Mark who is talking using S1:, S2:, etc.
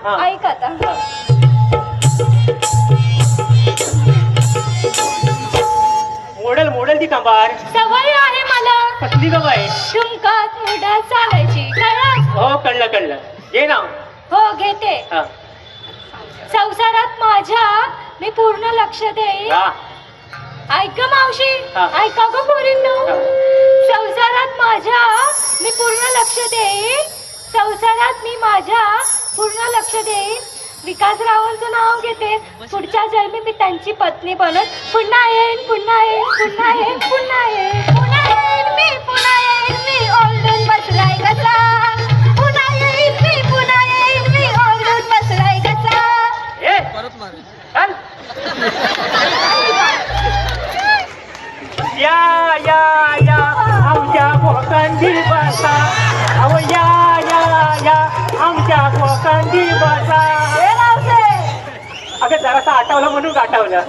S1: ऐक आता.
S2: मोडल मोडल ती कंबार.
S1: सवय आहे मला
S2: कसली गव आहे?
S1: तुमकात मुडा चालायची कळलं?
S2: हो कळलं कळलं. घे ना.
S1: हो घेते.
S2: हा.
S1: संसारात माझ्या मी पूर्ण लक्ष देईन.
S2: हा.
S1: ऐक मावशी,
S2: हा.
S1: ऐका गं पोरींनो.
S2: हा.
S1: संसारात माझ्या मी पूर्ण लक्ष देईन. संसारात मी माझ्या पूर्ण लक्ष देईन. विकासरावांचं नाव घेते. पुढच्या जन्मी मी त्यांची पत्नी बनत पुन्हा येईन, पुन्हा येईन, पुन्हा येईन, पुन्हा येईन, पुन्हा येईन मी, पुन्हा येईन मी ओरडून बसलाय कसा. पुन्हा येईन मी, पुन्हा येईन मी ओरडून बसलाय कसा.
S2: ए चल. या या या आमच्या कोकंदी बसा. अहो या या या आमच्या कोकंदी बसा. अगं जरासा आठवलं म्हणून गाठवलं.